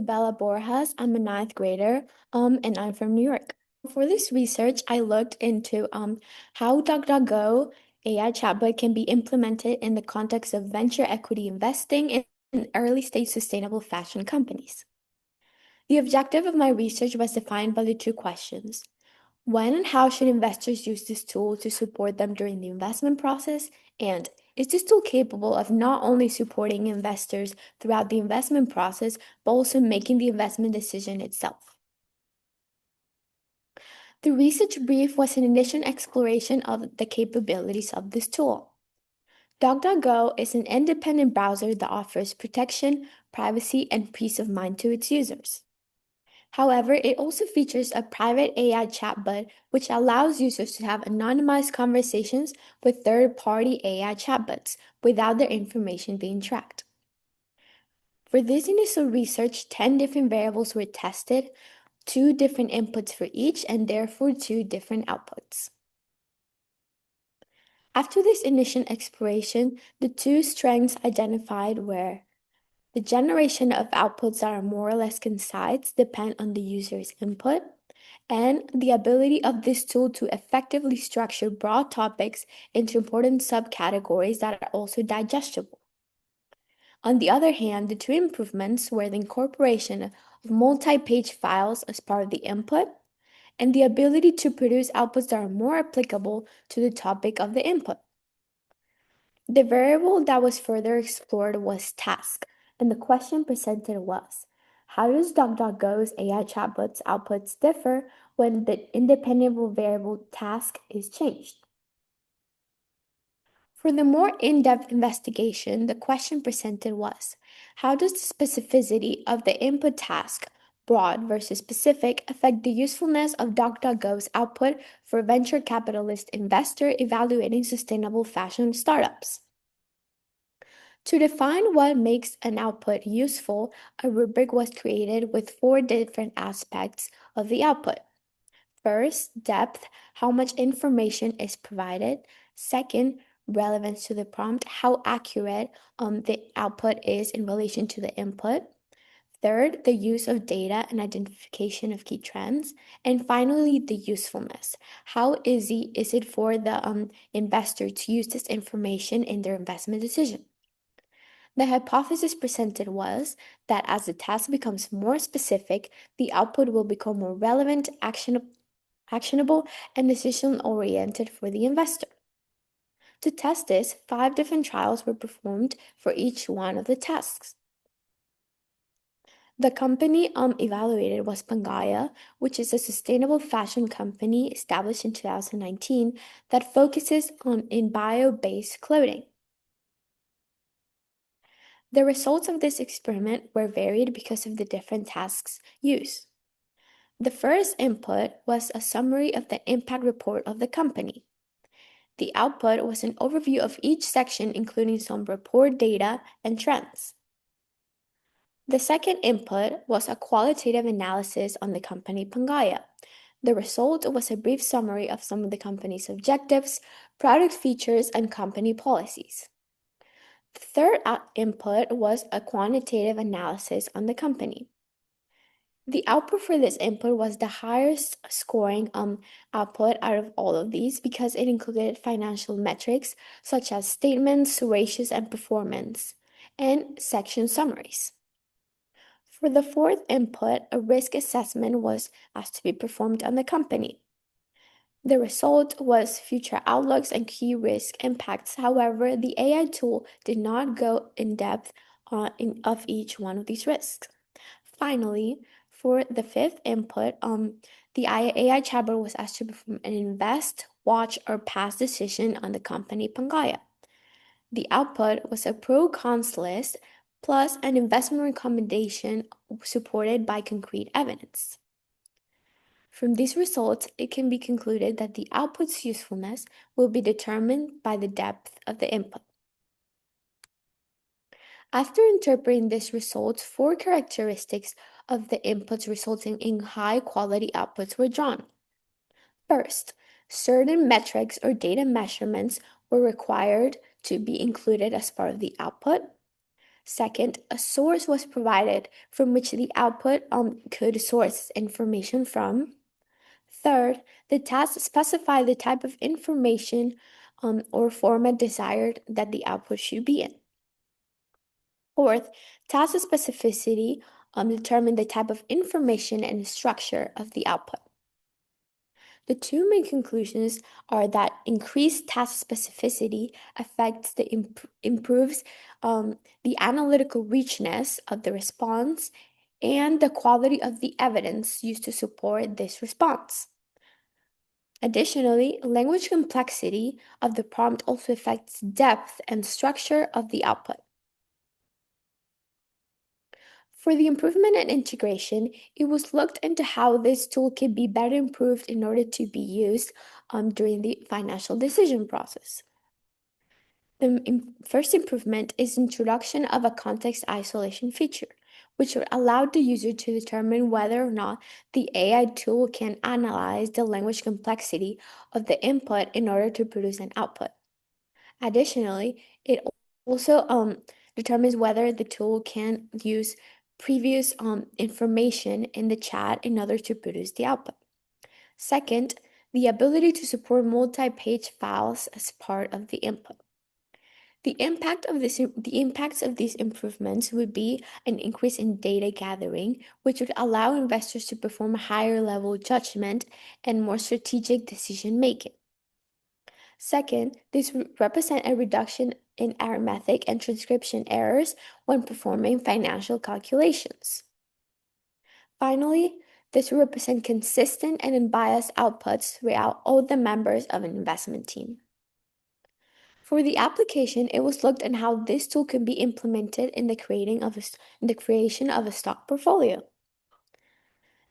Isabella Borjas. I'm a ninth grader, and I'm from New York. For this research, I looked into how DuckDuckGo AI chatbot can be implemented in the context of venture equity investing in early stage sustainable fashion companies. The objective of my research was defined by the two questions. When and how should investors use this tool to support them during the investment process? And is this tool capable of not only supporting investors throughout the investment process, but also making the investment decision itself? The research brief was an initial exploration of the capabilities of this tool. DuckDuckGo is an independent browser that offers protection, privacy, and peace of mind to its users. However, it also features a private AI chatbot, which allows users to have anonymized conversations with third-party AI chatbots without their information being tracked. For this initial research, 10 different variables were tested, 2 different inputs for each, and therefore 2 different outputs. After this initial exploration, the 2 strengths identified were the generation of outputs that are more or less concise depend on the user's input, and the ability of this tool to effectively structure broad topics into important subcategories that are also digestible. On the other hand, the 2 improvements were the incorporation of multi-page files as part of the input, and the ability to produce outputs that are more applicable to the topic of the input. The variable that was further explored was task, and the question presented was, how does DuckDuckGo's AI chatbot's outputs differ when the independent variable task is changed? For the more in-depth investigation, the question presented was, how does the specificity of the input task, broad versus specific, affect the usefulness of DuckDuckGo's output for venture capitalist investor evaluating sustainable fashion startups? To define what makes an output useful, a rubric was created with 4 different aspects of the output. First, depth, how much information is provided. Second, relevance to the prompt, how accurate the output is in relation to the input. Third, the use of data and identification of key trends. And finally, the usefulness. How easy is it for the investor to use this information in their investment decision? The hypothesis presented was that as the task becomes more specific, the output will become more relevant, actionable, and decision-oriented for the investor. To test this, 5 different trials were performed for each one of the tasks. The company evaluated was Pangaya, which is a sustainable fashion company established in 2019 that focuses in bio-based clothing. The results of this experiment were varied because of the different tasks used. The first input was a summary of the impact report of the company. The output was an overview of each section, including some report data and trends. The second input was a qualitative analysis on the company Pangaya. The result was a brief summary of some of the company's objectives, product features, and company policies. The third input was a quantitative analysis on the company. The output for this input was the highest scoring output out of all of these because it included financial metrics such as statements, ratios, and performance, and section summaries. For the fourth input, a risk assessment was asked to be performed on the company. The result was future outlooks and key risk impacts. However, the AI tool did not go in depth of each one of these risks. Finally, for the fifth input, the AI chatbot was asked to perform an invest, watch, or pass decision on the company Pangaya. The output was a pro-cons list plus an investment recommendation supported by concrete evidence. From these results, it can be concluded that the output's usefulness will be determined by the depth of the input. After interpreting these results, 4 characteristics of the inputs resulting in high-quality outputs were drawn. First, certain metrics or data measurements were required to be included as part of the output. Second, a source was provided from which the output could source information from. Third, the task specified the type of information or format desired that the output should be in. Fourth, task specificity determined the type of information and structure of the output. The two main conclusions are that increased task specificity affects the improves the analytical richness of the response and the quality of the evidence used to support this response. Additionally, language complexity of the prompt also affects depth and structure of the output. For the improvement and integration, it was looked into how this tool could be better improved in order to be used during the financial decision process. The first improvement is introduction of a context isolation feature, which would allow the user to determine whether or not the AI tool can analyze the language complexity of the input in order to produce an output. Additionally, it also determines whether the tool can use previous information in the chat in order to produce the output. Second, the ability to support multi-page files as part of the input. The impacts of these improvements would be an increase in data gathering, which would allow investors to perform a higher level judgment and more strategic decision making. Second, this represent a reduction in arithmetic and transcription errors when performing financial calculations. Finally, this will represent consistent and unbiased outputs throughout all the members of an investment team. For the application, it was looked at how this tool could be implemented in the creation of a stock portfolio.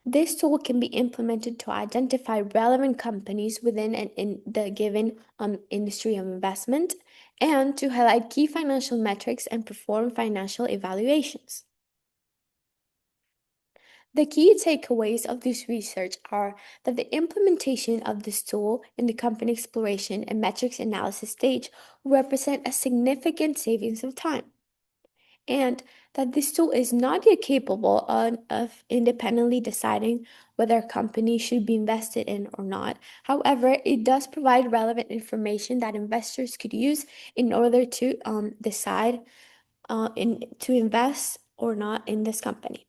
This tool can be implemented to identify relevant companies within the given industry of investment and to highlight key financial metrics and perform financial evaluations. The key takeaways of this research are that the implementation of this tool in the company exploration and metrics analysis stage will represent a significant savings of time, and that this tool is not yet capable of independently deciding whether a company should be invested in or not. However, it does provide relevant information that investors could use in order to decide to invest or not in this company.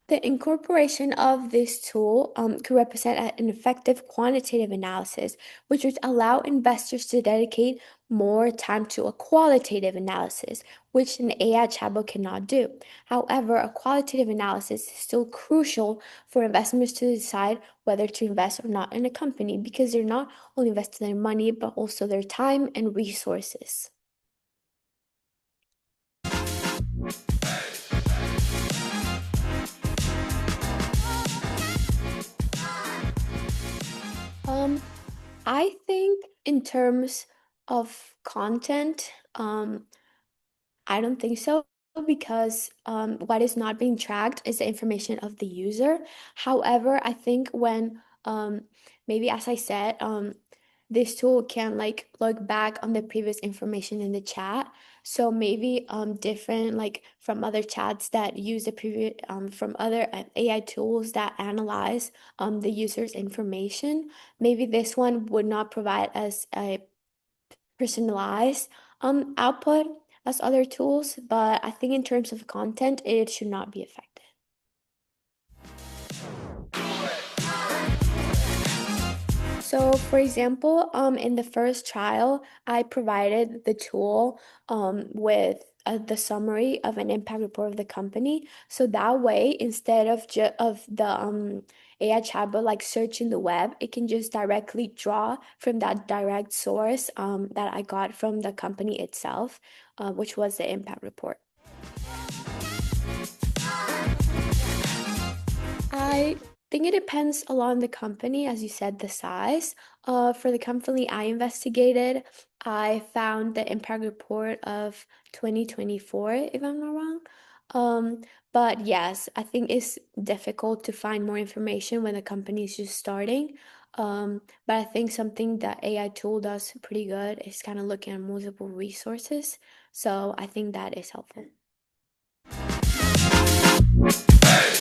The incorporation of this tool could represent an effective quantitative analysis, which would allow investors to dedicate more time to a qualitative analysis, which an AI chatbot cannot do. However, a qualitative analysis is still crucial for investors to decide whether to invest or not in a company because they're not only investing their money, but also their time and resources. I think in terms of content, I don't think so because what is not being tracked is the information of the user. However, I think when maybe as I said, this tool can like look back on the previous information in the chat. So maybe different like from other chats that use the previous from other AI tools that analyze the user's information. Maybe this one would not provide as a personalized output as other tools, but I think in terms of content, it should not be affected. So, for example, in the first trial, I provided the tool with the summary of an impact report of the company. So that way, instead of the AI chatbot like searching the web, it can just directly draw from that direct source that I got from the company itself, which was the impact report. I think it depends a lot on the company, as you said, the size. For the company I investigated, I found the impact report of 2024, if I'm not wrong. But yes, I think it's difficult to find more information when the company is just starting. But I think something that AI tool does pretty good is kind of looking at multiple resources. So I think that is helpful.